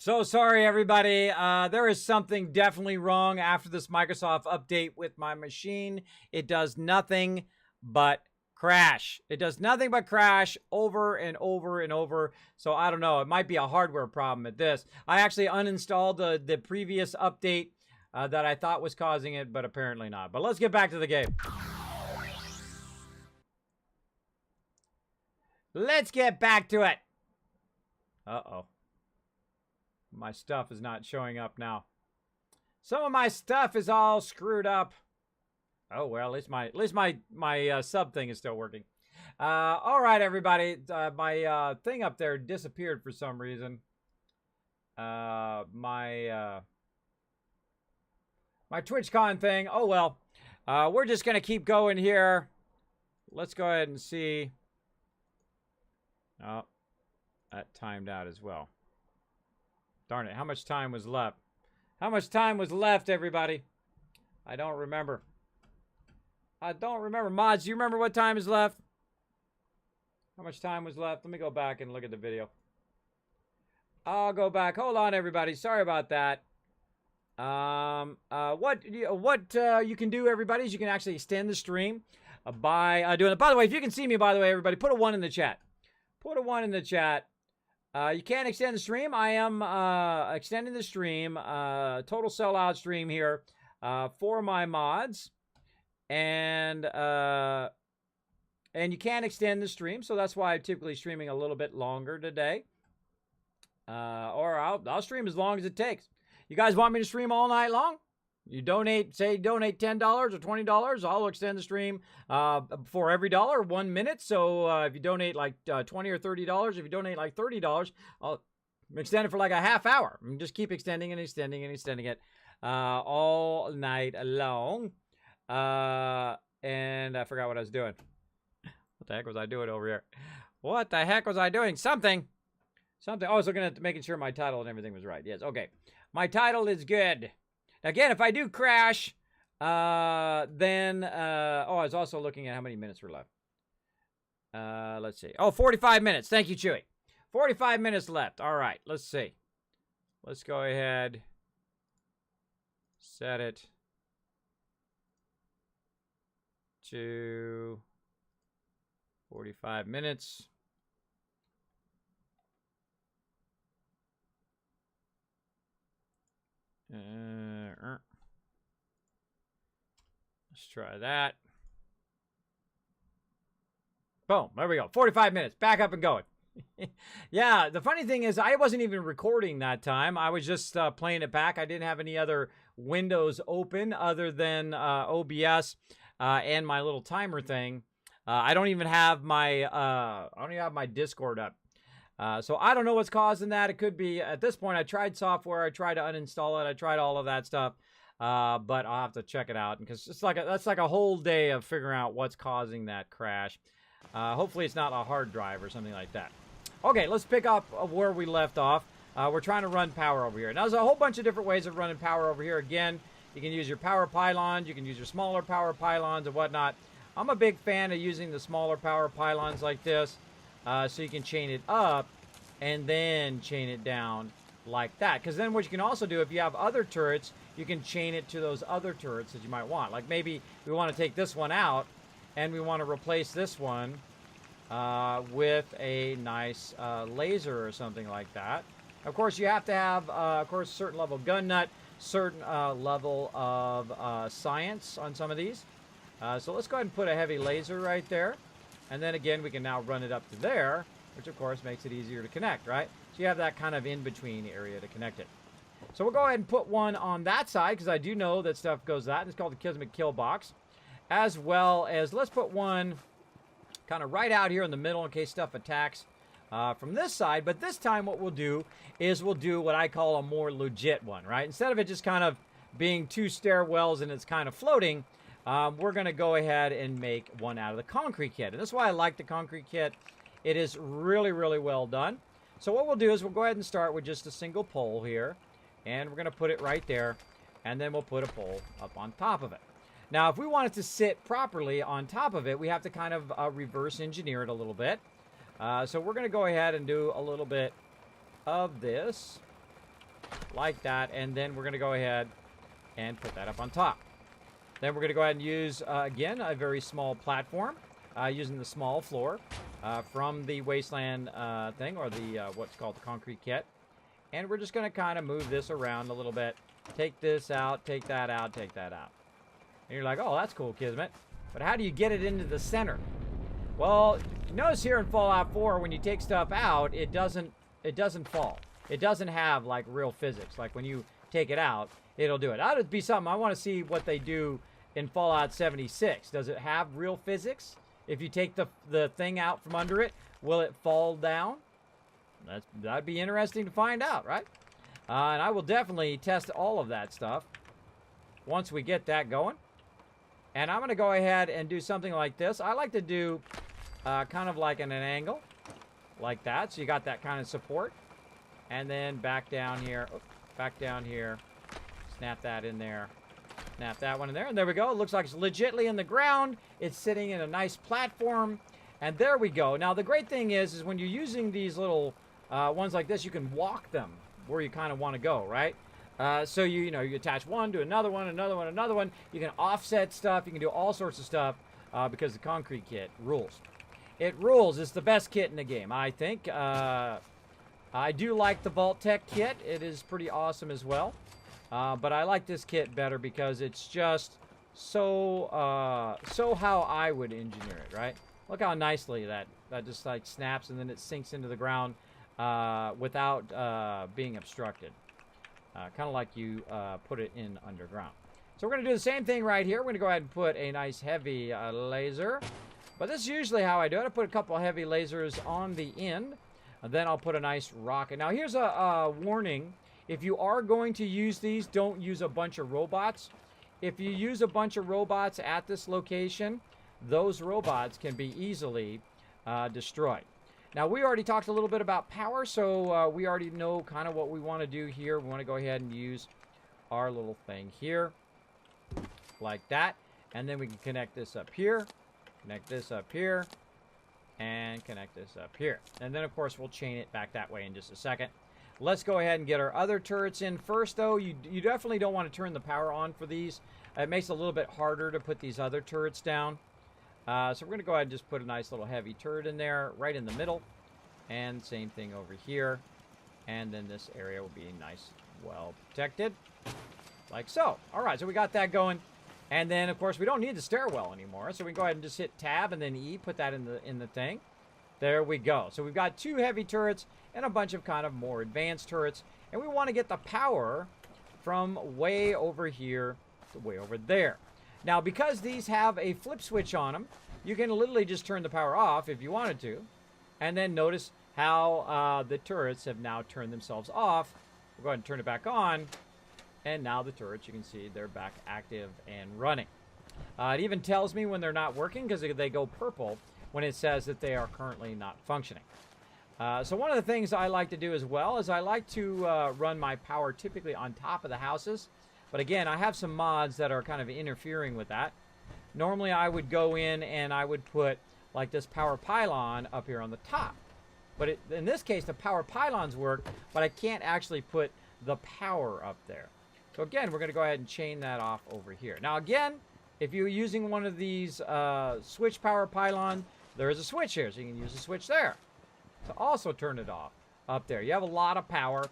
So sorry, everybody. There is something definitely wrong after this Microsoft update with my machine. It does nothing but crash. It does nothing but crash over and over and over. So I don't know. It might be a hardware problem at this. I actually uninstalled the previous update that I thought was causing it, but apparently not. But let's get back to the game. Let's get back to it. Uh-oh. My stuff is not showing up now. Some of my stuff is all screwed up. Oh well, at least my sub thing is still working. All right, everybody. My thing up there disappeared for some reason. My TwitchCon thing. Oh well. We're just gonna keep going here. Let's go ahead and see. Oh, that timed out as well. Darn it, how much time was left? How much time was left, everybody? I don't remember. I don't remember. Mods, do you remember what time is left? How much time was left? Let me go back and look at the video. I'll go back. Hold on, everybody. Sorry about that. What you can do, everybody, is you can actually extend the stream by doing it. By the way, if you can see me, by the way, everybody, put a 1 in the chat. Put a 1 in the chat. You can extend the stream. I am extending the stream, total sellout stream here for my mods, and you can extend the stream. So that's why I'm typically streaming a little bit longer today, or I'll stream as long as it takes. You guys want me to stream all night long? You donate, say donate $10 or $20. I'll extend the stream for every dollar, 1 minute. So if you donate like $20 or $30, if you donate like $30, I'll extend it for like a half hour. And just keep extending and extending and extending it all night long. And I forgot what I was doing. What the heck was I doing over here? What the heck was I doing? Something. Oh, I was looking at making sure my title and everything was right. Yes, okay. My title is good. Again, if I do crash, then, I was also looking at how many minutes were left. Let's see. Oh, 45 minutes. Thank you, Chewy. 45 minutes left. All right, let's see. Let's go ahead. Set it to 45 minutes. Let's try that. Boom, there we go. 45 minutes, back up and going. Yeah, the funny thing is I wasn't even recording that time. I was just playing it back. I didn't have any other windows open other than OBS and my little timer thing. I don't even have my Discord up. So I don't know what's causing that. It could be, at this point, I tried software. I tried to uninstall it. I tried all of that stuff. But I'll have to check it out because it's like that's like a whole day of figuring out what's causing that crash. Hopefully it's not a hard drive or something like that. Okay, let's pick up where we left off. We're trying to run power over here. Now, there's a whole bunch of different ways of running power over here. Again, you can use your power pylons. You can use your smaller power pylons and whatnot. I'm a big fan of using the smaller power pylons like this. So you can chain it up and then chain it down like that. Because then what you can also do, if you have other turrets, you can chain it to those other turrets that you might want. Like maybe we want to take this one out and we want to replace this one with a nice laser or something like that. Of course, you have to have, of course, certain level gun nut, certain level of science on some of these. So let's go ahead and put a heavy laser right there. And then again, we can now run it up to there, which of course makes it easier to connect, right? So you have that kind of in-between area to connect it. So we'll go ahead and put one on that side, because I do know that stuff goes that. It's called the Kismet kill box. As well as, let's put one kind of right out here in the middle in case stuff attacks from this side. But this time what we'll do is we'll do what I call a more legit one, right? Instead of it just kind of being two stairwells and it's kind of floating, we're going to go ahead and make one out of the concrete kit. And that's why I like the concrete kit. It is really, really well done. So what we'll do is we'll go ahead and start with just a single pole here. And we're going to put it right there. And then we'll put a pole up on top of it. Now, if we want it to sit properly on top of it, we have to kind of reverse engineer it a little bit. So we're going to go ahead and do a little bit of this. like that, and then we're going to go ahead and put that up on top. Then we're going to go ahead and use, again, a very small platform, using the small floor from the Wasteland thing, or the what's called the concrete kit. And we're just going to kind of move this around a little bit. Take this out, take that out, take that out. And you're like, oh, that's cool, Kismet. But how do you get it into the center? Well, notice here in Fallout 4, when you take stuff out, it doesn't fall. It doesn't have, like, real physics. Like, when you take it out, it'll do it. That would be something. I want to see what they do in Fallout 76. Does it have real physics? If you take the thing out from under it, will it fall down? That'd be interesting to find out, right? And I will definitely test all of that stuff once we get that going. And I'm going to go ahead and do something like this. I like to do kind of like in an angle, like that. So you got that kind of support. And then back down here, snap that in there, snap that one in there. And there we go. It looks like it's legitly in the ground. It's sitting in a nice platform. And there we go. Now, the great thing is when you're using these little ones like this, you can walk them where you kind of want to go, right? So you attach one to another one, another one, another one. You can offset stuff. You can do all sorts of stuff because the concrete kit rules. It rules. It's the best kit in the game, I think. I do like the vault-tec kit. It is pretty awesome as well. But I like this kit better because it's just so how I would engineer it, right? Look how nicely that just like snaps and then it sinks into the ground without being obstructed. Kind of like you put it in underground. So we're going to do the same thing right here. We're going to go ahead and put a nice heavy laser. But this is usually how I do it. I put a couple of heavy lasers on the end. And then I'll put a nice rocket. Now here's a warning. If you are going to use these, don't use a bunch of robots. If you use a bunch of robots at this location, those robots can be easily destroyed. Now, we already talked a little bit about power, so we already know kind of what we want to do here. We want to go ahead and use our little thing here, like that. And then we can connect this up here, connect this up here, and connect this up here. And then, of course, we'll chain it back that way in just a second. Let's go ahead and get our other turrets in first, though. You definitely don't want to turn the power on for these. It makes it a little bit harder to put these other turrets down. So we're going to go ahead and just put a nice little heavy turret in there, right in the middle. And same thing over here. And then this area will be nice, well protected. Like so. All right, so we got that going. And then, of course, we don't need the stairwell anymore. So we can go ahead and just hit Tab and then E, put that in the thing. There we go. So we've got 2 heavy turrets and a bunch of kind of more advanced turrets. And we want to get the power from way over here to way over there. Now, because these have a flip switch on them, you can literally just turn the power off if you wanted to. And then notice how the turrets have now turned themselves off. We'll go ahead and turn it back on. And now the turrets, you can see, they're back active and running. It even tells me when they're not working because they go purple when it says that they are currently not functioning. So one of the things I like to do as well is I like to run my power typically on top of the houses. But again, I have some mods that are kind of interfering with that. Normally I would go in and I would put like this power pylon up here on the top. But in this case, the power pylons work, but I can't actually put the power up there. So again, we're going to go ahead and chain that off over here. Now again, if you're using one of these switch power pylon, there is a switch here, so you can use the switch there to also turn it off up there. You have a lot of power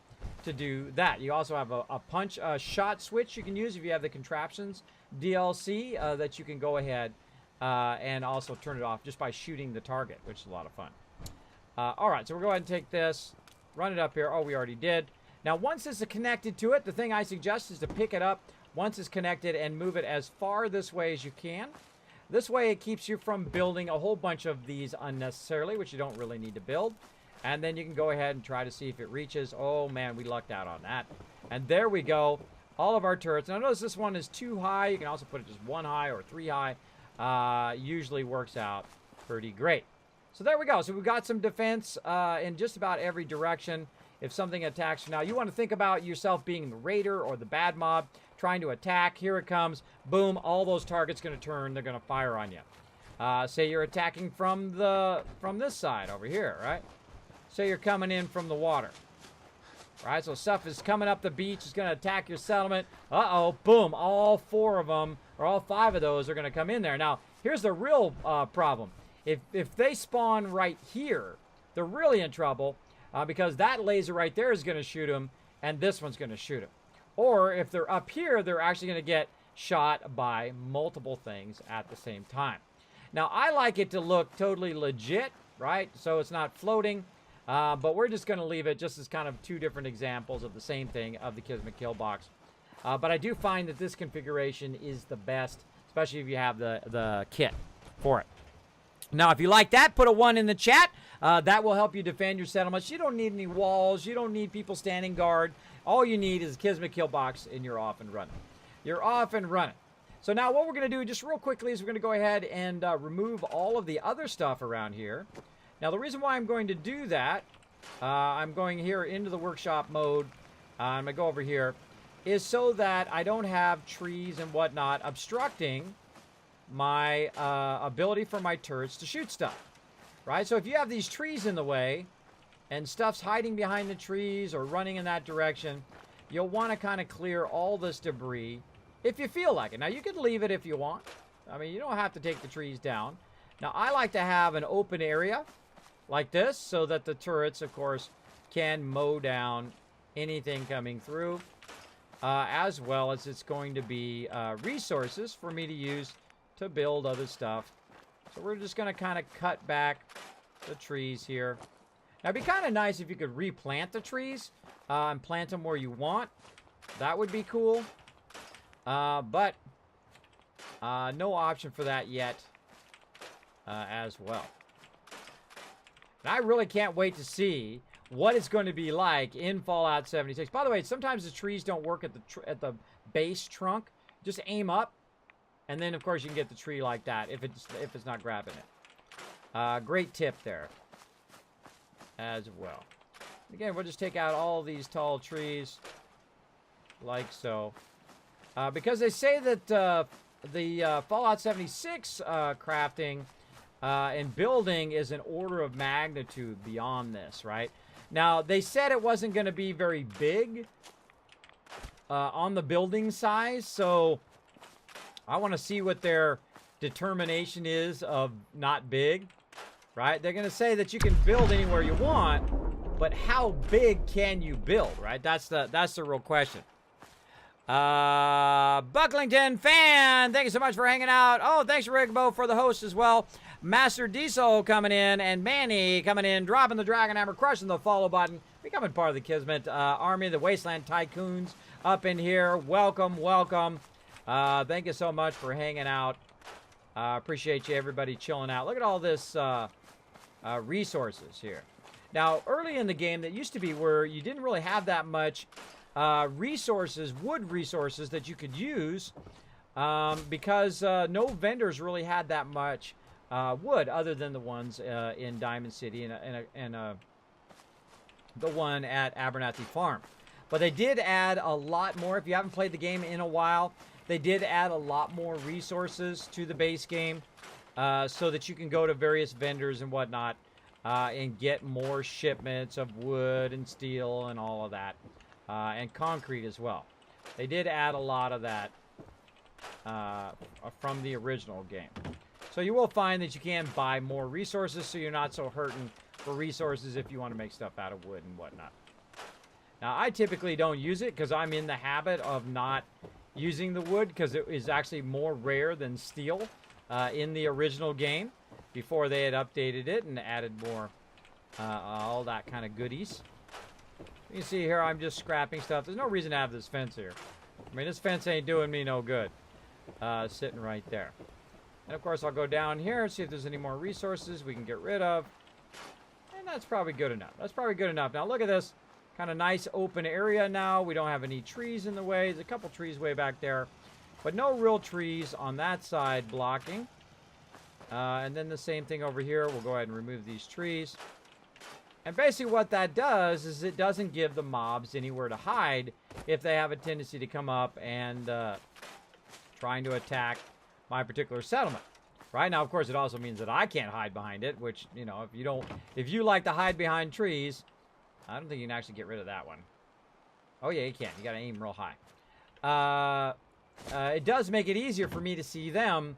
to do that. You also have a shot switch you can use if you have the contraptions DLC that you can go ahead and also turn it off just by shooting the target, which is a lot of fun. All right, so we'll go ahead and take this, run it up here. Oh, we already did. Now, once this is connected to it, the thing I suggest is to pick it up once it's connected and move it as far this way as you can. This way, it keeps you from building a whole bunch of these unnecessarily, which you don't really need to build. And then you can go ahead and try to see if it reaches. Oh, man, we lucked out on that. And there we go. All of our turrets. Now, notice this one is 2 high. You can also put it just 1 high or 3 high. Usually works out pretty great. So there we go. So we've got some defense in just about every direction. If something attacks you. Now, you want to think about yourself being the raider or the bad mob trying to attack. Here it comes. Boom. All those targets going to turn. They're going to fire on you. Say you're attacking from this side over here, right? Say you're coming in from the water. Right, so stuff is coming up the beach. It's going to attack your settlement. Uh-oh, boom. All 4 of them, or all 5 of those are going to come in there. Now, here's the real problem. If they spawn right here, they're really in trouble because that laser right there is going to shoot them, and this one's going to shoot them. Or if they're up here, they're actually going to get shot by multiple things at the same time. Now, I like it to look totally legit, right? So it's not floating. But we're just going to leave it just as kind of 2 different examples of the same thing of the Kismet kill box. But I do find that this configuration is the best, especially if you have the kit for it. Now, if you like that, put a 1 in the chat. That will help you defend your settlements. You don't need any walls. You don't need people standing guard. All you need is a Kismet kill box, and you're off and running. You're off and running. So now what we're going to do just real quickly is we're going to go ahead and remove all of the other stuff around here. Now, the reason why I'm going to do that, I'm going here into the workshop mode. I'm going to go over here, is so that I don't have trees and whatnot obstructing my ability for my turrets to shoot stuff. Right? So if you have these trees in the way and stuff's hiding behind the trees or running in that direction, you'll want to kind of clear all this debris if you feel like it. Now, you could leave it if you want. I mean, you don't have to take the trees down. Now, I like to have an open area like this, so that the turrets, of course, can mow down anything coming through, as well as it's going to be resources for me to use to build other stuff. So we're just going to kind of cut back the trees here. Now, it'd be kind of nice if you could replant the trees and plant them where you want. That would be cool. But no option for that yet as well. And I really can't wait to see what it's going to be like in Fallout 76. By the way, sometimes the trees don't work at the base trunk. Just aim up, and then of course you can get the tree like that if it's not grabbing it. Great tip there as well. Again, we'll just take out all these tall trees like so, because they say that the Fallout 76 crafting and building is an order of magnitude beyond this, right? Now, they said it wasn't going to be very big on the building size, so I want to see what their determination is of not big, right? They're going to say that you can build anywhere you want, but how big can you build, right? That's the real question. Bucklington fan, thank you so much for hanging out. Oh, thanks, Rigbo, for the host as well. Master Diesel coming in, and Manny coming in, dropping the Dragon Hammer, crushing the follow button, becoming part of the Kismet Army, the Wasteland Tycoons up in here. Welcome, welcome. Thank you so much for hanging out. Appreciate you, everybody chilling out. Look at all this resources here. Now, early in the game, that used to be where you didn't really have that much resources, wood resources that you could use because no vendors really had that much wood other than the ones in Diamond City and the one at Abernathy Farm. But they did add a lot more. If you haven't played the game in a while, they did add a lot more resources to the base game so that you can go to various vendors and whatnot and get more shipments of wood and steel and all of that. And concrete as well. They did add a lot of that from the original game. So you will find that you can buy more resources, so you're not so hurting for resources if you want to make stuff out of wood and whatnot. Now, I typically don't use it because I'm in the habit of not using the wood because it is actually more rare than steel in the original game before they had updated it and added more all that kind of goodies. You can see here I'm just scrapping stuff. There's no reason to have this fence here. I mean, this fence ain't doing me no good. Sitting right there. And of course I'll go down here and see if there's any more resources we can get rid of. And that's probably good enough. That's probably good enough. Now look at this kind of nice open area now. We don't have any trees in the way. There's a couple trees way back there. But no real trees on that side blocking. And then the same thing over here. We'll go ahead and remove these trees. And basically what that does is it doesn't give the mobs anywhere to hide if they have a tendency to come up and trying to attack my particular settlement. Right now, of course, it also means that I can't hide behind it, which, you know, if you like to hide behind trees, I don't think you can actually get rid of that one. Oh, yeah, you can. You got to aim real high. It does make it easier for me to see them,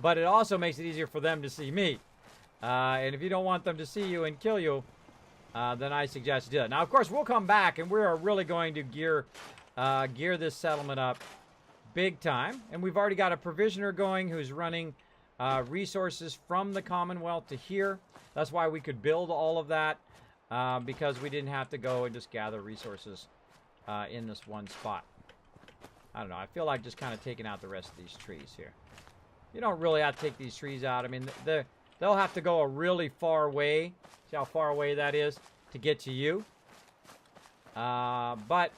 but it also makes it easier for them to see me. And if you don't want them to see you and kill you, then I suggest you do that. Now, of course, we'll come back, and we are really going to gear this settlement up big time. And we've already got a provisioner going who's running resources from the Commonwealth to here. That's why we could build all of that, because we didn't have to go and just gather resources in this one spot. I don't know. I feel like just kind of taking out the rest of these trees here. You don't really have to take these trees out. I mean, they'll have to go a really far way. See how far away that is to get to you. But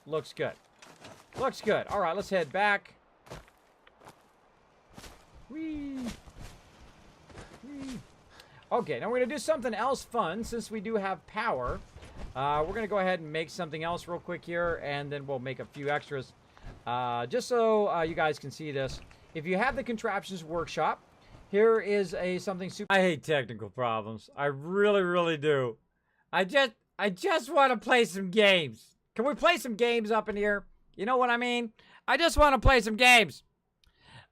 looks good. Looks good. All right, let's head back. Whee! Whee! Okay, now we're going to do something else fun since we do have power. We're going to go ahead and make something else real quick here, and then we'll make a few extras. Just so you guys can see this. If you have the Contraptions Workshop, here is something super... I hate technical problems. I really, really do. I just want to play some games. Can we play some games up in here? You know what I mean? I just want to play some games.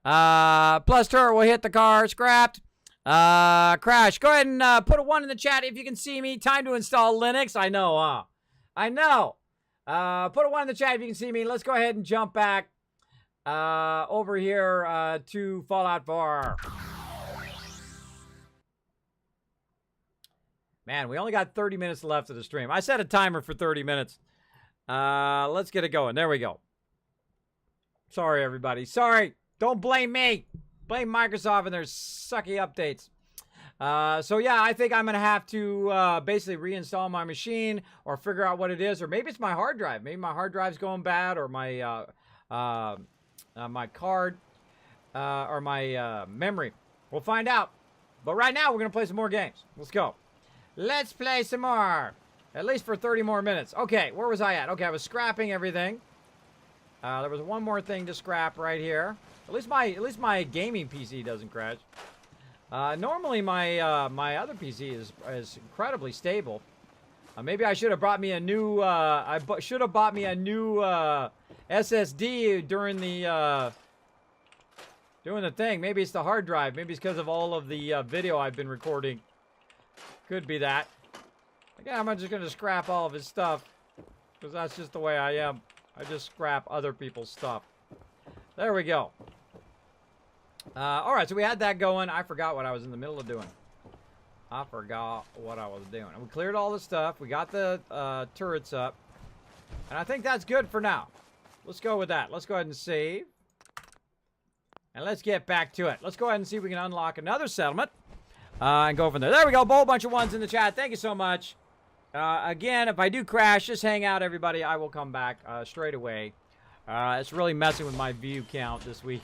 Plus turret will hit the car. Scrapped. Crash. Go ahead and put a 1 in the chat if you can see me. Time to install Linux. I know, huh? I know. Put a 1 in the chat if you can see me. Let's go ahead and jump back over here to Fallout 4. Man, we only got 30 minutes left of the stream. I set a timer for 30 minutes. Let's get it going. There we go. Sorry, everybody. Sorry. Don't blame me. Blame Microsoft and their sucky updates. So, yeah, I think I'm going to have to basically reinstall my machine or figure out what it is. Or maybe it's my hard drive. Maybe my hard drive's going bad, or my my card or my memory. We'll find out. But right now, we're going to play some more games. Let's go. Let's play some more. At least for 30 more minutes. Okay, where was I at? Okay, I was scrapping everything. There was one more thing to scrap right here. At least my gaming PC doesn't crash. Normally my my other PC is incredibly stable. Maybe I should have brought me a new. Should have bought me a new SSD during the thing. Maybe it's the hard drive. Maybe it's because of all of the video I've been recording. Could be that. Again, I'm just going to scrap all of his stuff, because that's just the way I am. I just scrap other people's stuff. There we go. All right, so we had that going. I forgot what I was in the middle of doing. I forgot what I was doing. We cleared all the stuff. We got the turrets up. And I think that's good for now. Let's go with that. Let's go ahead and save. And let's get back to it. Let's go ahead and see if we can unlock another settlement. And go from there. There we go. Whole bunch of 1s in the chat. Thank you so much. Again, if I do crash, just hang out, everybody. I will come back straight away. It's really messing with my view count this week.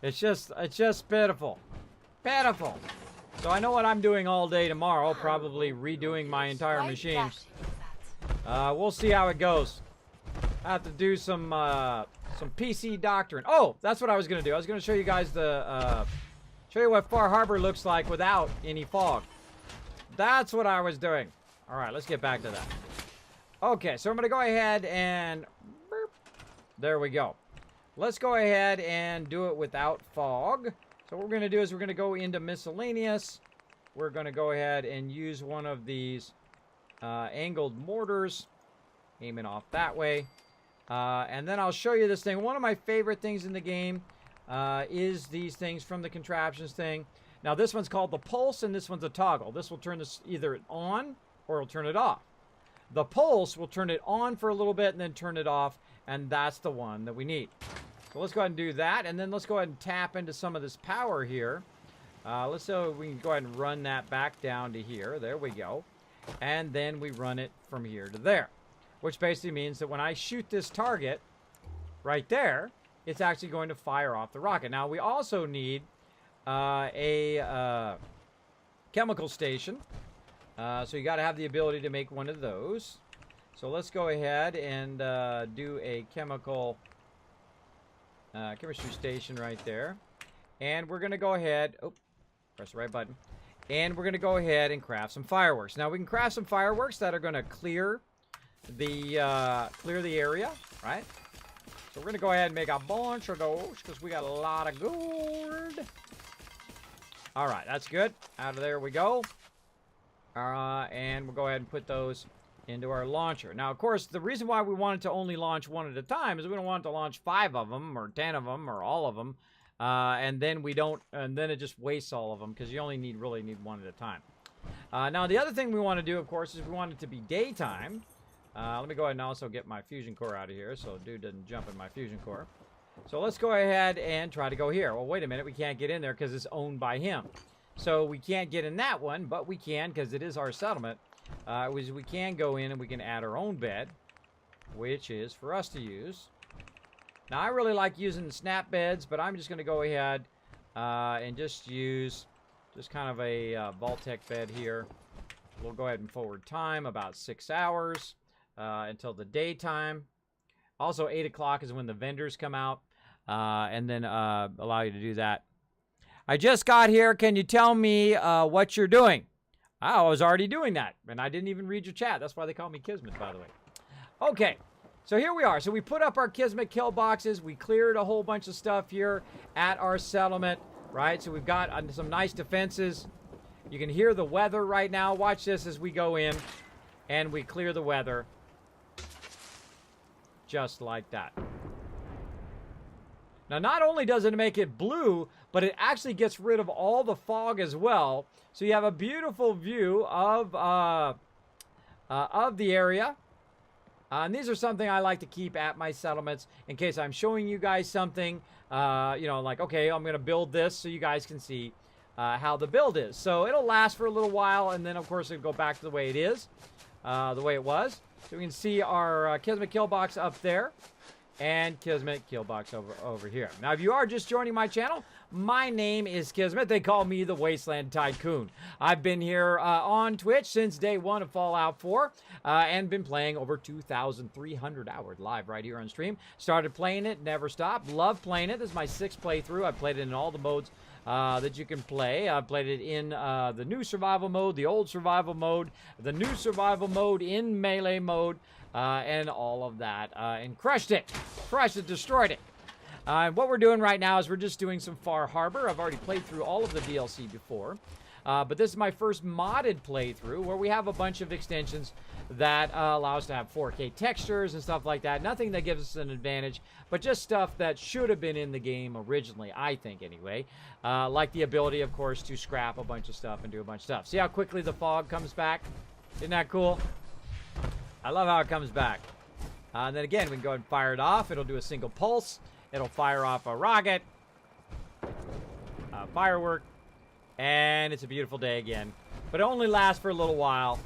It's just pitiful. Pitiful. So I know what I'm doing all day tomorrow. Probably redoing my entire machine. We'll see how it goes. I have to do some PC doctrine. Oh, that's what I was going to do. I was going to show you guys show you what Far Harbor looks like without any fog. That's what I was doing. All right, let's get back to that. Okay, so I'm going to go ahead and... Burp. There we go. Let's go ahead and do it without fog. So what we're going to do is we're going to go into miscellaneous. We're going to go ahead and use one of these angled mortars. Aiming off that way. And then I'll show you this thing. One of my favorite things in the game is these things from the contraptions thing. Now this one's called the pulse, and this one's a toggle. This will turn this either on or it'll turn it off. The pulse will turn it on for a little bit and then turn it off, and that's the one that we need. So let's go ahead and do that, and then let's go ahead and tap into some of this power here. Let's so we can go ahead and run that back down to here. There we go. And then we run it from here to there, which basically means that when I shoot this target right there, it's actually going to fire off the rocket. Now, we also need a chemical station. So you got to have the ability to make one of those. So let's go ahead and do a chemistry station right there. And we're going to go ahead... Oh, press the right button. And we're going to go ahead and craft some fireworks. Now, we can craft some fireworks that are going to clear clear the area, right? So we're going to go ahead and make a bunch of those because we got a lot of gold. All right, that's good. Out of there we go. And we'll go ahead and put those into our launcher. Now, of course, the reason why we wanted to only launch one at a time is we don't want to launch 5 of them or 10 of them or all of them. And then it just wastes all of them because you only really need one at a time. Now, the other thing we want to do, of course, is we want it to be daytime. Let me go ahead and also get my fusion core out of here so dude doesn't jump in my fusion core. So let's go ahead and try to go here. Well, wait a minute. We can't get in there because it's owned by him. So we can't get in that one, but we can because it is our settlement. We can go in and we can add our own bed, which is for us to use. Now, I really like using the snap beds, but I'm just going to go ahead and just use kind of a vault-tec bed here. We'll go ahead and forward time about 6 hours until the daytime. Also, 8 o'clock is when the vendors come out and then allow you to do that. I just got here. Can you tell me what you're doing? I was already doing that, and I didn't even read your chat. That's why they call me Kismet, by the way. Okay, so here we are. So we put up our Kismet kill boxes. We cleared a whole bunch of stuff here at our settlement, right? So we've got some nice defenses. You can hear the weather right now. Watch this as we go in, and we clear the weather. Just like that. Now, not only does it make it blue, but it actually gets rid of all the fog as well. So you have a beautiful view of the area. And these are something I like to keep at my settlements in case I'm showing you guys something. You know, like, okay, I'm going to build this so you guys can see how the build is. So it'll last for a little while, and then, of course, it'll go back to the way it is, the way it was. So we can see our Kismet kill box up there. And Kismet kill box over here. Now, if you are just joining my channel, my name is Kismet. They call me the Wasteland Tycoon. I've been here on Twitch since day 1 of Fallout 4 and been playing over 2,300 hours live right here on stream. Started playing it, never stopped. Love playing it. This is my 6th playthrough. I've played it in all the modes that you can play. I've played it in the new survival mode, the old survival mode, the new survival mode, in melee mode, and all of that, and crushed it, destroyed it. What we're doing right now is we're just doing some Far Harbor. I've already played through all of the DLC before, but this is my first modded playthrough where we have a bunch of extensions that allow us to have 4K textures and stuff like that. Nothing that gives us an advantage, but just stuff that should have been in the game originally, I think anyway. Like the ability, of course, to scrap a bunch of stuff and do a bunch of stuff. See how quickly the fog comes back? Isn't that cool? I love how it comes back. And then again, we can go ahead and fire it off. It'll do a single pulse. It'll fire off a rocket, a firework, and it's a beautiful day again. But it only lasts for a little while,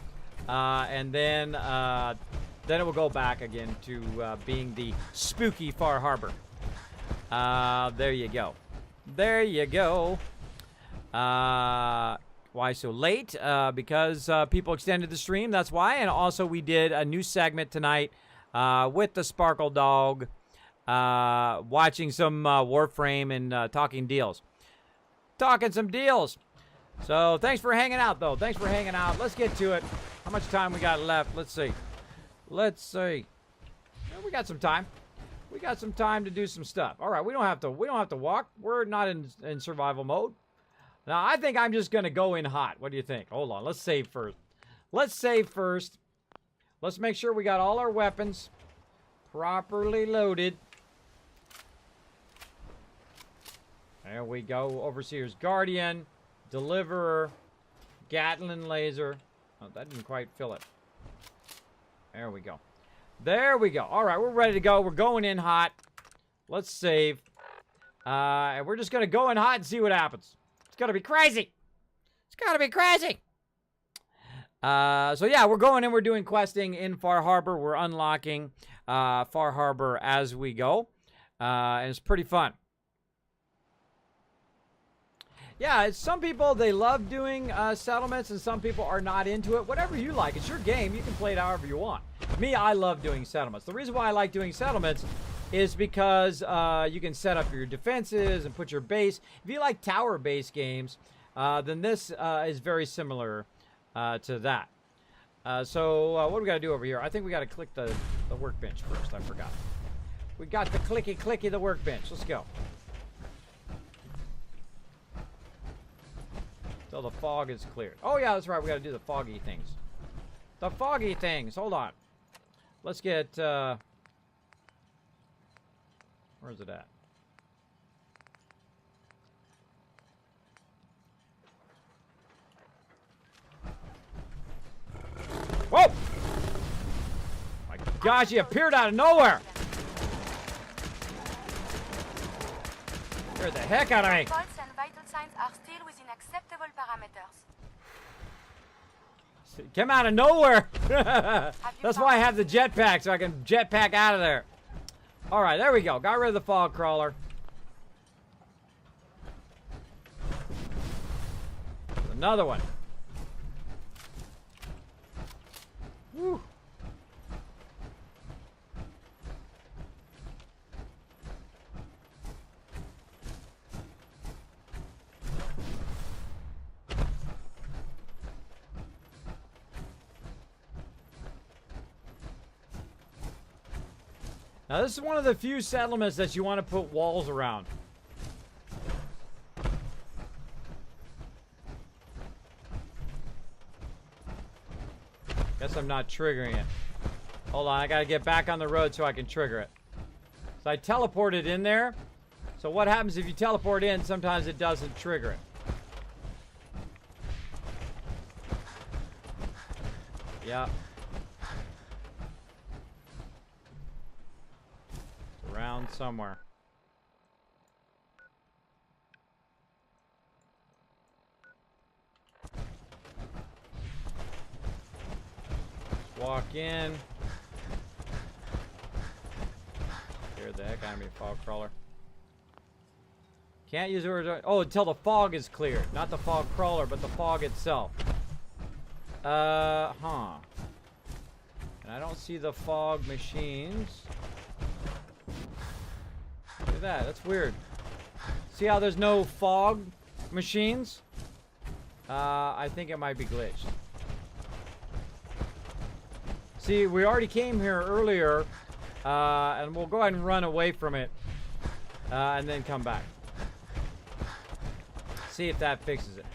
and then it will go back again to being the spooky Far Harbor. There you go. There you go. Why so late? Because people extended the stream, that's why. And also we did a new segment tonight with the Sparkle Dog, watching some Warframe and talking deals. Talking some deals. So thanks for hanging out, though. Thanks for hanging out. Let's get to it. How much time we got left? Let's see. Let's see. We got some time. We got some time to do some stuff. All right, we don't have to walk. We're not in survival mode. Now, I think I'm just going to go in hot. What do you think? Hold on. Let's save first. Let's save first. Let's make sure we got all our weapons properly loaded. There we go. Overseer's Guardian, Deliverer, Gatling Laser. Oh, that didn't quite fill it. There we go. There we go. All right, we're ready to go. We're going in hot. Let's save. And we're just going to go in hot and see what happens. It's going to be crazy. It's going to be crazy. So, yeah, we're going in. We're doing questing in Far Harbor. We're unlocking Far Harbor as we go. And it's pretty fun. Yeah, some people, they love doing settlements, and some people are not into it. Whatever you like. It's your game. You can play it however you want. Me, I love doing settlements. The reason why I like doing settlements is because you can set up your defenses and put your base. If you like tower-based games, then this is very similar to that. So what do we got to do over here? I think we got to click the workbench first. I forgot. We got the clicky the workbench. Let's go. Till the fog is cleared. Oh yeah, that's right. We got to do the foggy things. The foggy things. Hold on. Let's get. Where's it at? Whoa! My gosh, he appeared out of nowhere. Scared the heck out of me. Pulse and vital signs are still within acceptable parameters. Came out of nowhere. That's why I have the jetpack, so I can jetpack out of there. All right, there we go. Got rid of the fog crawler. Another one. Woo. Now this is one of the few settlements that you want to put walls around. Guess I'm not triggering it. Hold on, I gotta get back on the road so I can trigger it. So I teleported in there. So what happens if you teleport in, sometimes it doesn't trigger it. Yeah. It's around somewhere. Walk in. Scared the heck out of me, fog crawler. Can't use the oh, until the fog is cleared. Not the fog crawler, but the fog itself. And I don't see the fog machines. Look at that. That's weird. See how there's no fog machines? I think it might be glitched. See, we already came here earlier, and we'll go ahead and run away from it, and then come back. See if that fixes it.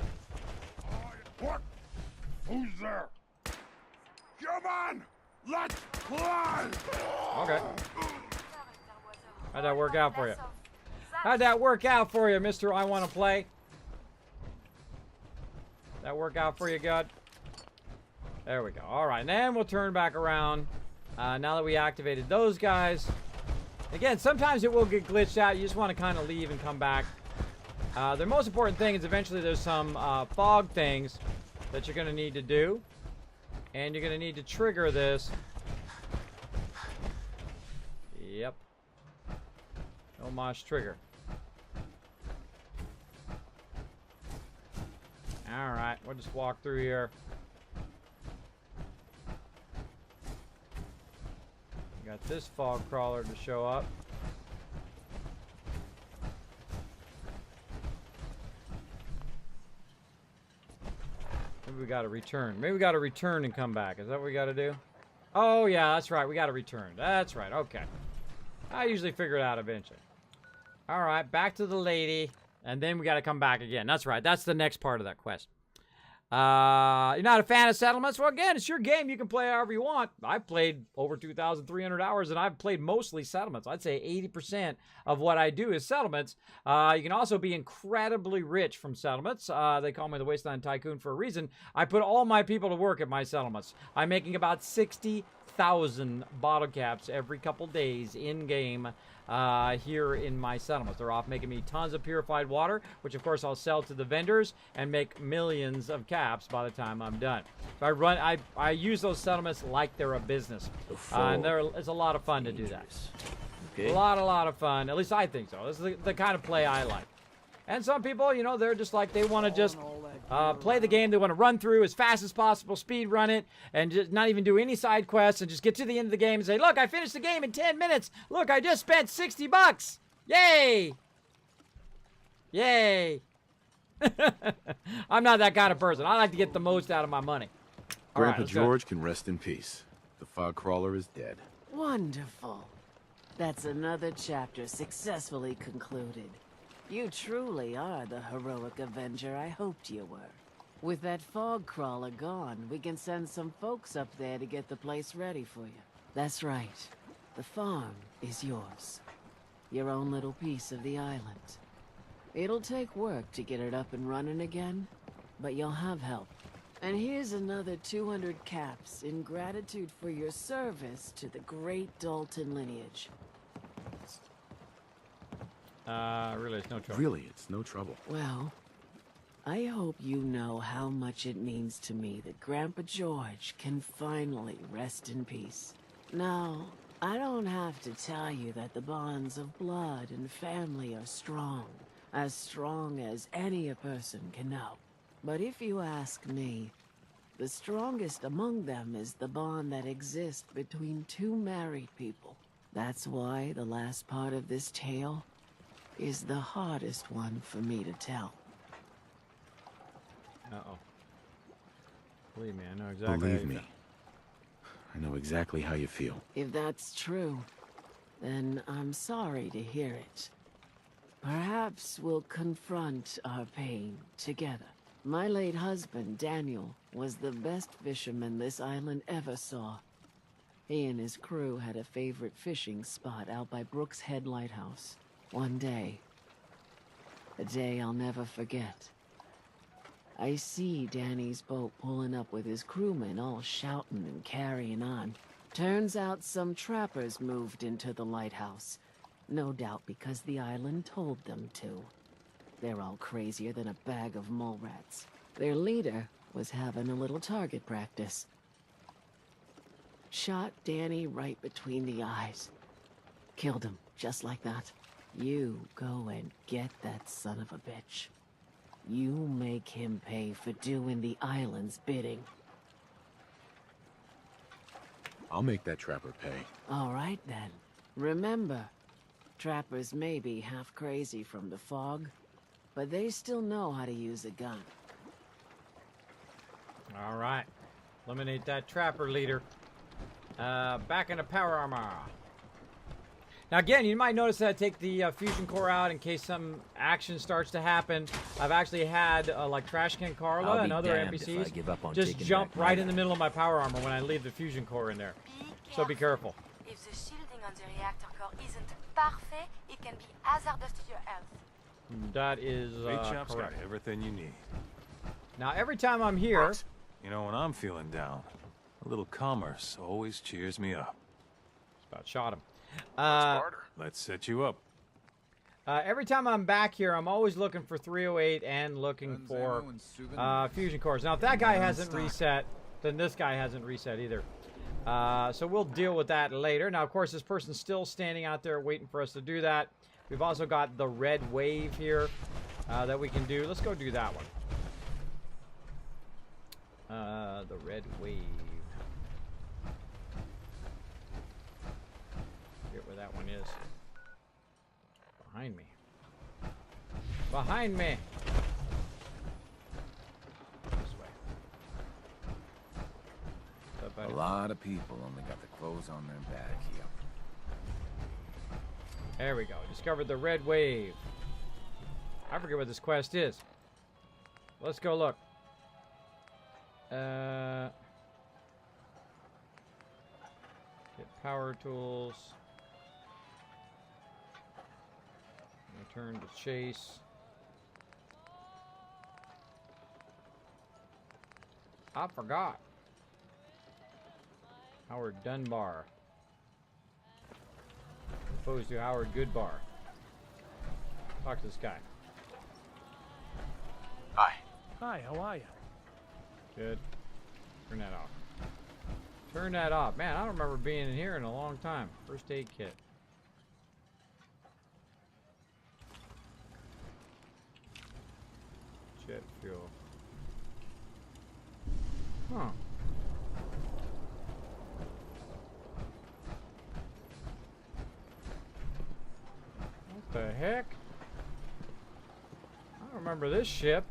What? Who's there? Come on! Let's fly! Okay. How'd that work out for you? How'd that work out for you, Mr. I Want to Play? That work out for you, good? There we go. All right, and then we'll turn back around. Now that we activated those guys. Again, sometimes it will get glitched out. You just want to kind of leave and come back. The most important thing is eventually there's some fog things that you're going to need to do. And you're going to need to trigger this. Yep. No mosh trigger. All right, we'll just walk through here. Got this fog crawler to show up. Maybe we got to return. Maybe we got to return and come back. Is that what we got to do? Oh, yeah, that's right. We got to return. That's right. Okay. I usually figure it out eventually. All right, back to the lady. And then we got to come back again. That's right. That's the next part of that quest. You're not a fan of settlements? Well, again, it's your game. You can play however you want. I've played over 2,300 hours, and I've played mostly settlements. I'd say 80% of what I do is settlements. You can also be incredibly rich from settlements. They call me the Wasteland Tycoon for a reason. I put all my people to work at my settlements. I'm making about 60,000 bottle caps every couple days in-game. Here in my settlements. They're off making me tons of purified water, which of course I'll sell to the vendors and make millions of caps by the time I'm done. So I use those settlements like they're a business. And it's a lot of fun to do that. Okay. A lot of fun. At least I think so. This is the kind of play I like. And some people, you know, they're just like, they want to just play the game. They want to run through as fast as possible, speed run it, and just not even do any side quests, and just get to the end of the game and say, look, I finished the game in 10 minutes. Look, I just spent 60 bucks. Yay. Yay. I'm not that kind of person. I like to get the most out of my money. Grandpa let's go. George can rest in peace. The fog crawler is dead. Wonderful. That's another chapter successfully concluded. You truly are the heroic Avenger I hoped you were. With that fog crawler gone, we can send some folks up there to get the place ready for you. That's right. The farm is yours. Your own little piece of the island. It'll take work to get it up and running again, but you'll have help. And here's another 200 caps in gratitude for your service to the great Dalton lineage. Really, it's no trouble. Really, it's no trouble. Well, I hope you know how much it means to me that Grandpa George can finally rest in peace. Now, I don't have to tell you that the bonds of blood and family are strong as any a person can know. But if you ask me, the strongest among them is the bond that exists between two married people. That's why the last part of this tale is the hardest one for me to tell. Uh-oh. Believe me, I know exactly how Believe you me. feel. I know exactly how you feel. If that's true, then I'm sorry to hear it. Perhaps we'll confront our pain together. My late husband, Daniel, was the best fisherman this island ever saw. He and his crew had a favorite fishing spot out by Brooks Head Lighthouse. One day, a day I'll never forget, I see Danny's boat pulling up with his crewmen all shouting and carrying on. Turns out some trappers moved into the lighthouse. No doubt because the island told them to. They're all crazier than a bag of mole rats. Their leader was having a little target practice. Shot Danny right between the eyes. Killed him, just like that. You go and get that son of a bitch. You make him pay for doing the island's bidding. I'll make that trapper pay. All right, then. Remember, trappers may be half crazy from the fog, but they still know how to use a gun. All right. Eliminate that trapper leader. Back into power armor. Now again, you might notice that I take the fusion core out in case some action starts to happen. I've actually had like Trash Can Carla and other NPCs just jump right in the middle of my power armor when I leave the fusion core in there. So be careful. If the shielding on the reactor core isn't parfait, it can be hazardous to your health. That is Champ's got correct. everything you need. Now every time I'm here, You know, when I'm feeling down, a little commerce always cheers me up. just about shot him. Let's set you up. Every time I'm back here, I'm always looking for 308 and looking for fusion cores. Now, if that guy hasn't reset, then this guy hasn't reset either. So we'll deal with that later. Now, of course, this person's still standing out there waiting for us to do that. We've also got the red wave here that we can do. Let's go do that one. The red wave. Forget where that one is. Behind me. Behind me! This way. What's up, buddy? A lot of people only got the clothes on their back here. There we go. Discovered the red wave. I forget what this quest is. Let's go look. Get power tools. Return to chase. I forgot. Howard Dunbar. Opposed to Howard Goodbar. Talk to this guy. Hi. Hi, how are you? Good. Turn that off. Turn that off. Man, I don't remember being in here in a long time. First aid kit. Jet fuel. Huh. What the heck? I don't remember this ship.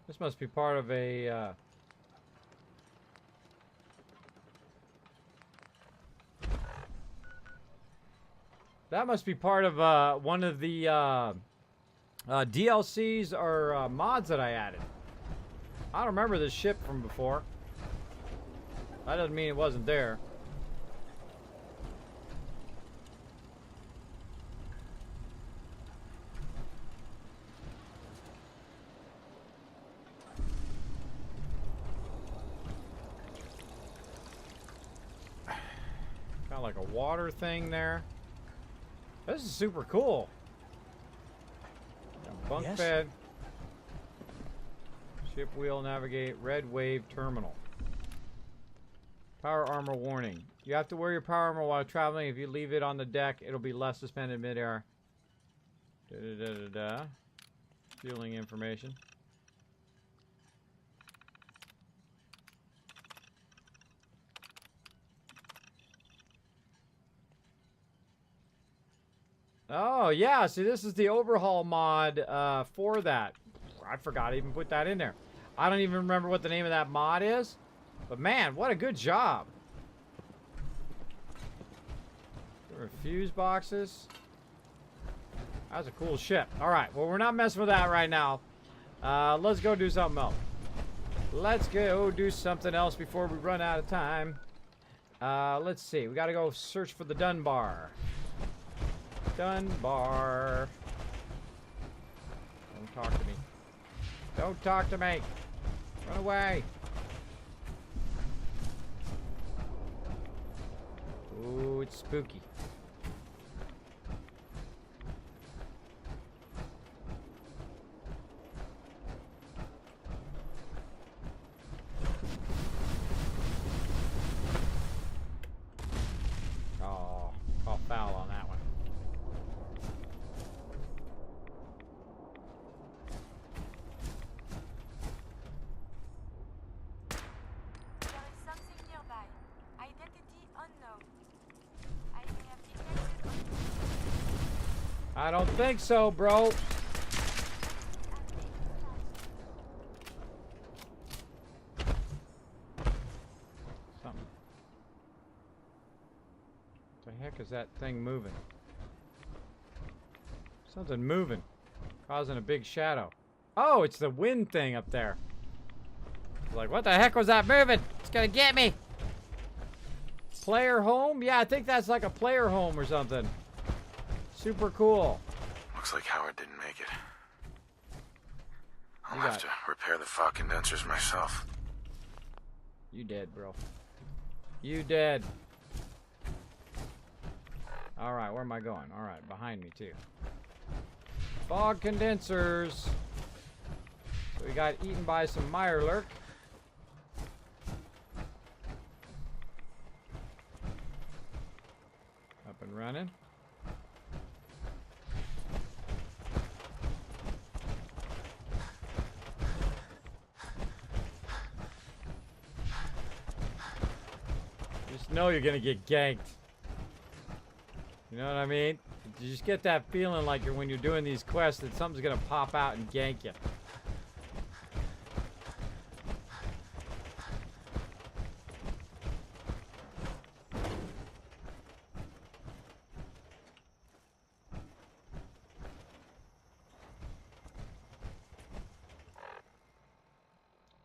This must be part of a, that must be part of, one of the, DLCs or, mods that I added. I don't remember this ship from before. That doesn't mean it wasn't there. Got like a water thing there. This is super cool. Bunk Yes? bed. Ship wheel navigate. Red wave terminal. Power armor warning. You have to wear your power armor while traveling. If you leave it on the deck, it'll be less suspended midair. Da-da-da-da-da. Fueling information. Oh, yeah. See, this is the overhaul mod for that. I forgot to even put that in there. I don't even remember what the name of that mod is. But, man, what a good job. Fuse boxes. That's a cool ship. All right. Well, we're not messing with that right now. Let's go do something else. Let's go do something else before we run out of time. Let's see. We got to go search for the Dunbar. Dunbar. Don't talk to me. Don't talk to me. Run away. Ooh, it's spooky. Oh, call foul on that one. There is something nearby. Identity unknown. I have detected I don't think so, bro. Something. What the heck is that thing moving? Something moving. Causing a big shadow. Oh, it's the wind thing up there. Like, what the heck was that moving? It's gonna get me. Player home? Yeah, I think that's like a player home or something. Super cool. Looks like Howard didn't make it. I'll You have got to repair the fog condensers myself. You dead, bro. You dead. Alright, where am I going? Alright, behind me too. Fog condensers. So we got eaten by some Mirelurk. Up and running. Just know you're gonna get ganked. You know what I mean? You just get that feeling like when you're doing these quests that something's gonna pop out and gank you.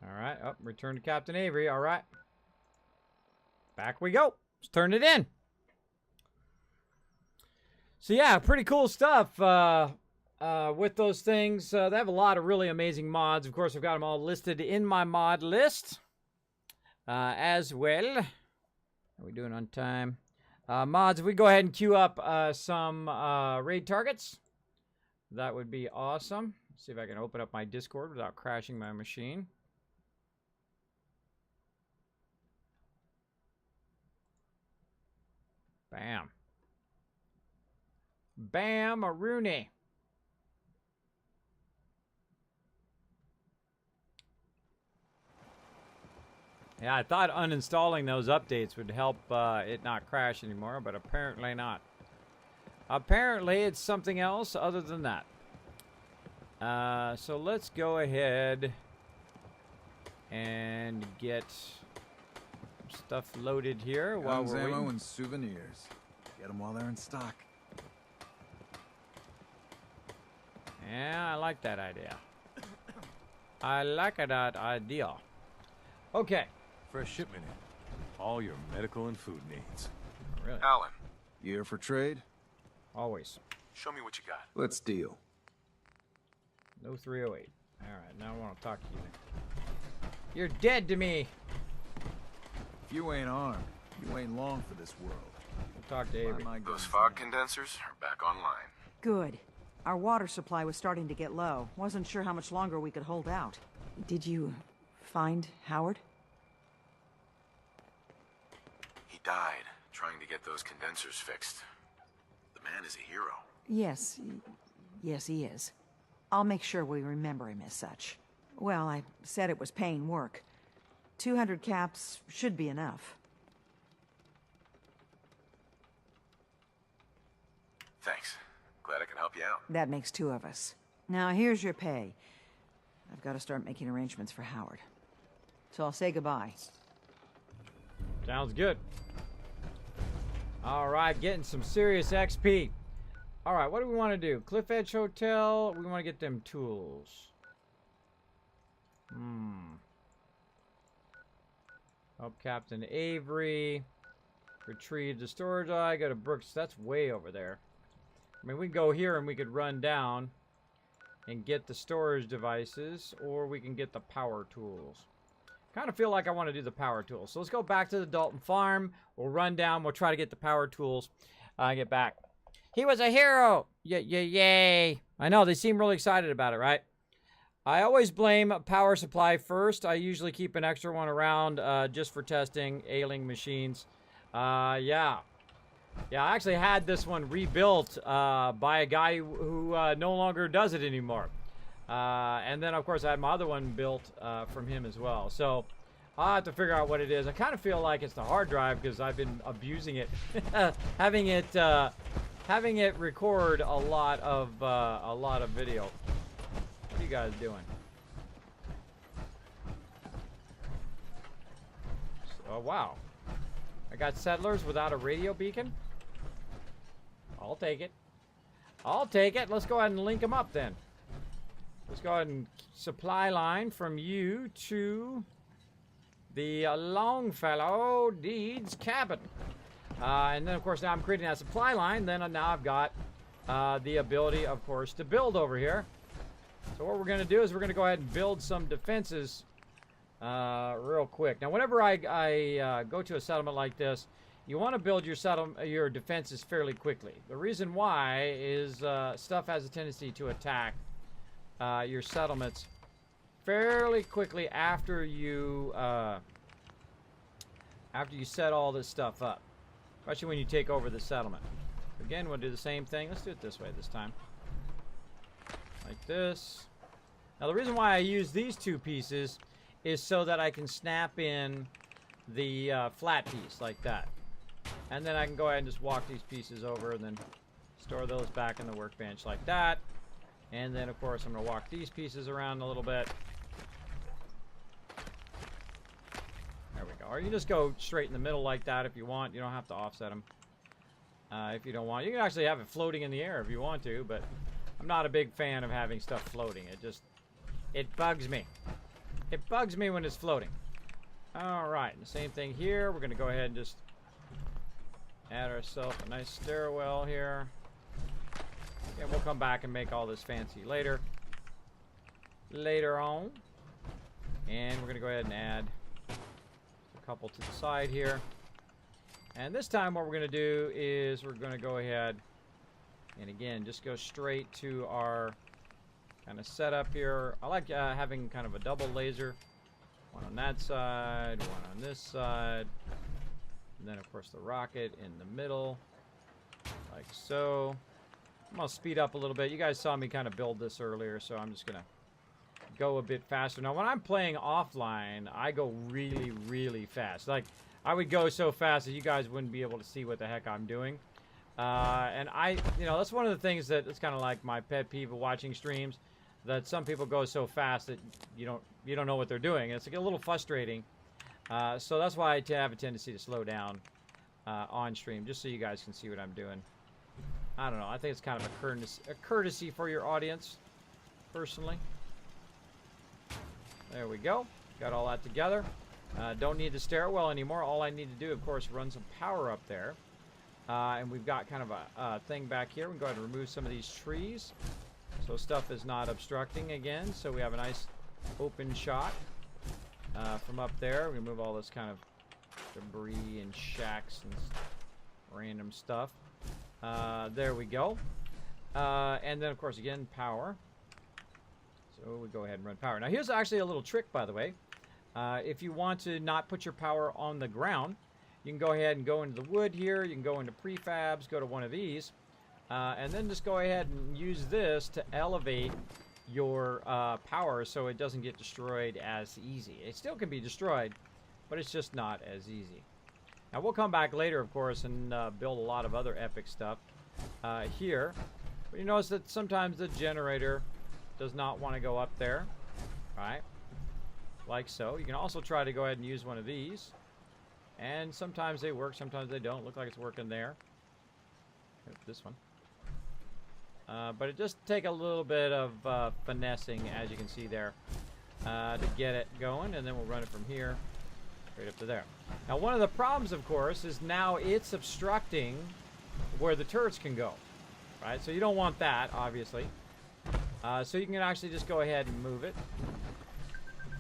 Alright, up, return to Captain Avery, alright. Back we go. Let's turn it in. So yeah, pretty cool stuff with those things. They have a lot of really amazing mods. Of course, I've got them all listed in my mod list as well. Are we doing on time? Mods, if we go ahead and queue up some raid targets, that would be awesome. Let's see if I can open up my Discord without crashing my machine. Bam. Bam, a Rooney. Yeah, I thought uninstalling those updates would help it not crash anymore, but apparently not. Apparently it's something else other than that. So let's go ahead and get stuff loaded here while Guns, we're ammo, waiting. and souvenirs. Get them while they're in stock. Yeah, I like that idea. I like that idea. Okay. Fresh shipment in. All your medical and food needs. Really? Alan, You here for trade? Always. show me what you got. Let's deal. No 308. Alright, now I want to talk to you. You're dead to me. If you ain't armed, you ain't long for this world. We'll talk to Avery. Buy my Those guns fog now. condensers are back online. Good. Our water supply was starting to get low. Wasn't sure how much longer we could hold out. Did you find Howard? He died trying to get those condensers fixed. The man is a hero. Yes. Yes, he is. I'll make sure we remember him as such. Well, I said it was paying work. 200 caps should be enough. Thanks. Glad I could help you out. That makes 2 of us. Now, here's your pay. I've got to start making arrangements for Howard. So I'll say goodbye. Sounds good. Alright, getting some serious XP. Alright, what do we want to do? Cliff Edge Hotel. We want to get them tools. Help Captain Avery. Retrieve the storage. I go to Brooks. That's way over there. I mean, we can go here and we could run down and get the storage devices, or we can get the power tools. Kind of feel like I want to do the power tools. So let's go back to the Dalton farm. We'll run down. We'll try to get the power tools. Get back. He was a hero. Yay. I know. They seem really excited about it, right? I always blame power supply first. I usually keep an extra one around just for testing ailing machines. Yeah, I actually had this one rebuilt by a guy who no longer does it anymore. And then, of course, I had my other one built from him as well. So I'll have to figure out what it is. I kind of feel like it's the hard drive because I've been abusing it, having it record a lot of video. What are you guys doing? Oh, wow. I got settlers without a radio beacon? I'll take it. I'll take it. Let's go ahead and link them up then. Let's go ahead and supply line from you to the Longfellow Deeds cabin. And then, of course, now I'm creating that supply line. Then now I've got the ability, of course, to build over here. So what we're going to do is we're going to go ahead and build some defenses real quick. Now, whenever I go to a settlement like this, you want to build your defenses fairly quickly. The reason why is stuff has a tendency to attack your settlements fairly quickly after you set all this stuff up, especially when you take over the settlement. Again, we'll do the same thing. Let's do it this way this time. Like this. Now the reason why I use these 2 pieces is so that I can snap in the flat piece like that. And then I can go ahead and just walk these pieces over and then store those back in the workbench like that. And then of course I'm going to walk these pieces around a little bit. There we go. Or you can just go straight in the middle like that if you want. You don't have to offset them if you don't want. You can actually have it floating in the air if you want to, but I'm not a big fan of having stuff floating. It bugs me. It bugs me when it's floating. Alright, the same thing here. We're going to go ahead and just add ourselves a nice stairwell here. And we'll come back and make all this fancy later on. And we're going to go ahead and add a couple to the side here. And this time what we're going to do is we're going to go ahead and again just go straight to our kind of setup here. I like having kind of a double laser. One on that side, one on this side. And then of course the rocket in the middle. Like so. I'm going to speed up a little bit. You guys saw me kind of build this earlier, so I'm just going to go a bit faster. Now, when I'm playing offline, I go really, really fast. Like, I would go so fast that you guys wouldn't be able to see what the heck I'm doing. And that's one of the things that it's kind of like my pet peeve of watching streams. that some people go so fast that you don't know what they're doing. It's like a little frustrating. So that's why I have a tendency to slow down on stream, just so you guys can see what I'm doing. I don't know. I think it's kind of a courtesy for your audience, personally. There we go. Got all that together. Don't need the stairwell anymore. All I need to do, of course, run some power up there. And we've got kind of a thing back here. We can go ahead and remove some of these trees, so stuff is not obstructing again. So we have a nice open shot from up there. We move all this kind of debris and shacks and random stuff. There we go. And then, of course, again, power. So we go ahead and run power. Now, here's actually a little trick, by the way. If you want to not put your power on the ground, you can go ahead and go into the wood here. You can go into prefabs, go to one of these, and then just go ahead and use this to elevate your power so it doesn't get destroyed as easy. It still can be destroyed, but it's just not as easy. Now, we'll come back later, of course, and build a lot of other epic stuff here. But you notice that sometimes the generator does not want to go up there, right? Like so. You can also try to go ahead and use one of these. And sometimes they work, sometimes they don't. Look like it's working there. This one. But it just take a little bit of finessing, as you can see there, to get it going. And then we'll run it from here straight up to there. Now, one of the problems, of course, is now it's obstructing where the turrets can go. Right? So you don't want that, obviously. So you can actually just go ahead and move it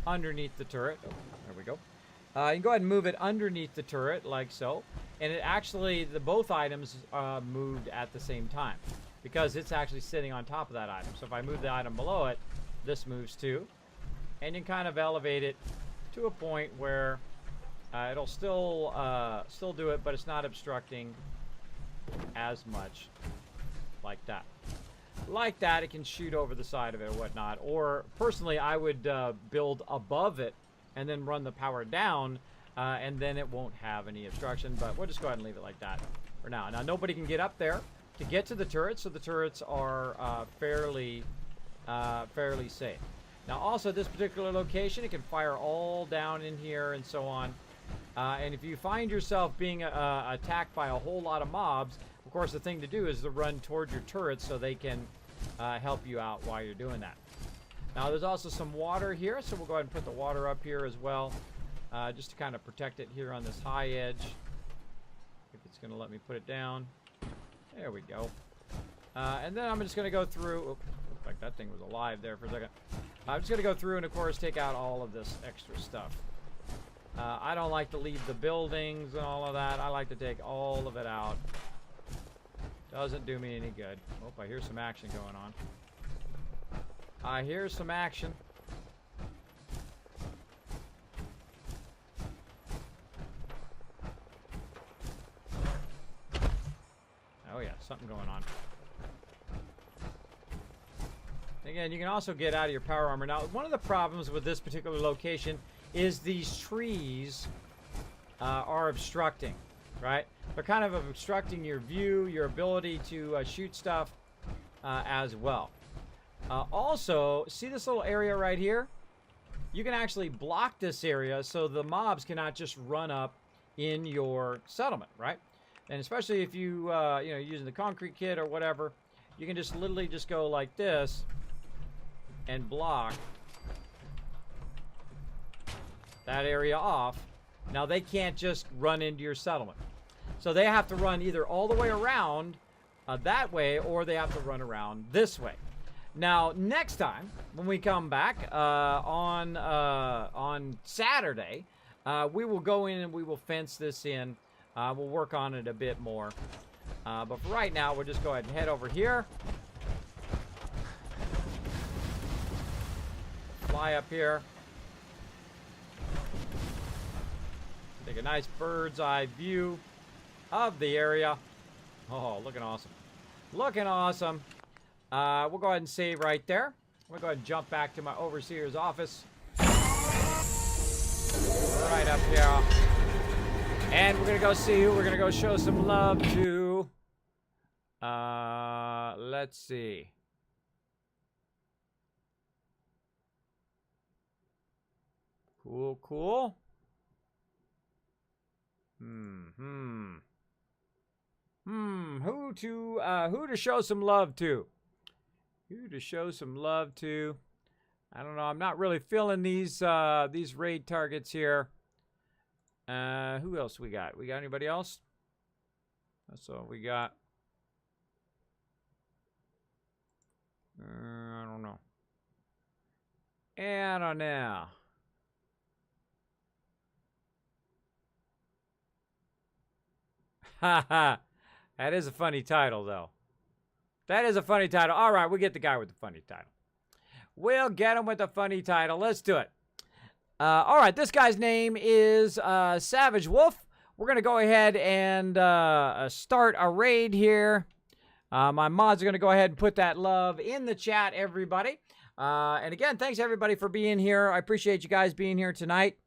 underneath the turret. Oh, there we go. You can go ahead and move it underneath the turret, like so. And it actually, both items moved at the same time, because it's actually sitting on top of that item. So if I move the item below it, this moves too. And you can kind of elevate it to a point where it'll still do it, but it's not obstructing as much like that. Like that, it can shoot over the side of it or whatnot. Or personally, I would build above it and then run the power down, and then it won't have any obstruction. But we'll just go ahead and leave it like that for now. Now, nobody can get up there to get to the turrets, so the turrets are fairly safe. Now, also, this particular location, it can fire all down in here and so on. And if you find yourself being attacked by a whole lot of mobs, of course, the thing to do is to run towards your turrets so they can help you out while you're doing that. Now, there's also some water here, so we'll go ahead and put the water up here as well, just to kind of protect it here on this high edge. If it's going to let me put it down. There we go. And then I'm just going to go through. Oh, looked like that thing was alive there for a second. I'm just going to go through and, of course, take out all of this extra stuff. I don't like to leave the buildings and all of that. I like to take all of it out. Doesn't do me any good. Oh, I hear some action going on. I hear some action. Oh yeah, something going on. Again, you can also get out of your power armor. Now, one of the problems with this particular location is these trees are obstructing, right? They're kind of obstructing your view, your ability to shoot stuff as well. Also, see this little area right here? You can actually block this area so the mobs cannot just run up in your settlement, right? And especially if you, you know, using the concrete kit or whatever, you can just literally just go like this and block that area off. Now they can't just run into your settlement. So they have to run either all the way around that way, or they have to run around this way. Now, next time when we come back on Saturday, we will go in and we will fence this in. We'll work on it a bit more. But for right now, we'll just go ahead and head over here. Fly up here. Take a nice bird's eye view of the area. Oh, looking awesome. Looking awesome. We'll go ahead and save right there. We'll go ahead and jump back to my overseer's office. Right up here. And we're going to go see who we're going to go show some love to. Let's see. Cool, cool. Who to show some love to? Who to show some love to? I don't know. I'm not really feeling these raid targets here. Who else we got? We got anybody else? That's all we got. I don't know. I don't know. Haha. That is a funny title, though. That is a funny title. All right, we'll get the guy with the funny title. We'll get him with the funny title. Let's do it. All right, this guy's name is Savage Wolf. We're going to go ahead and start a raid here. My mods are going to go ahead and put that love in the chat, everybody. And again, thanks, everybody, for being here. I appreciate you guys being here tonight.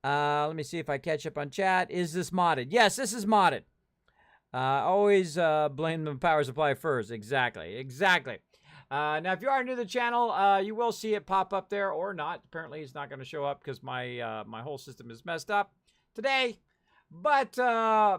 Let me see if I catch up on chat. Is this modded? Yes, this is modded. Always blame the power supply first. Exactly. Now, if you are new to the channel, you will see it pop up there or not. Apparently, it's not going to show up because my my whole system is messed up today. But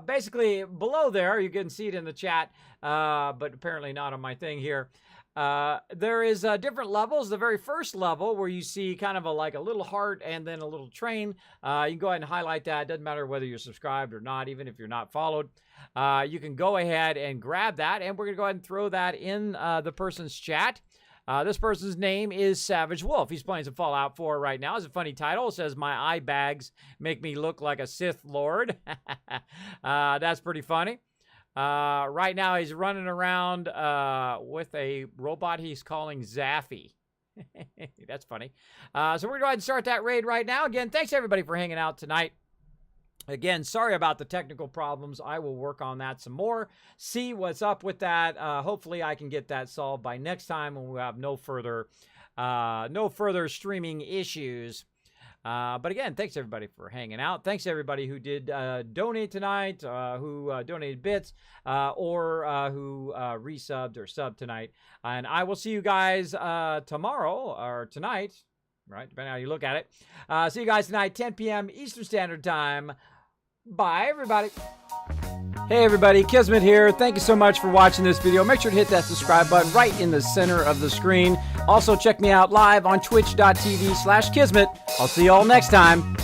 basically, below there, you can see it in the chat, but apparently not on my thing here. There is different levels. The very first level where you see kind of like a little heart and then a little train. You can go ahead and highlight that. It doesn't matter whether you're subscribed or not, even if you're not followed. You can go ahead and grab that, and we're going to go ahead and throw that in the person's chat. This person's name is Savage Wolf. He's playing some Fallout 4 right now. It's a funny title. It says, "My eye bags make me look like a Sith Lord." That's pretty funny. Right now, he's running around with a robot he's calling Zaffy. That's funny. So we're going to go ahead and start that raid right now. Again, thanks, everybody, for hanging out tonight. Again, sorry about the technical problems. I will work on that some more, see what's up with that. Hopefully, I can get that solved by next time when we have no further streaming issues. But again, thanks everybody for hanging out. Thanks everybody who did donate tonight, who donated bits, or who resubbed or subbed tonight. And I will see you guys tomorrow or tonight, right? Depending on how you look at it. See you guys tonight, 10 p.m. Eastern Standard Time. Bye, everybody. Hey everybody, Kismet here. Thank you so much for watching this video. Make sure to hit that subscribe button right in the center of the screen. Also, check me out live on twitch.tv/Kismet. I'll see you all next time.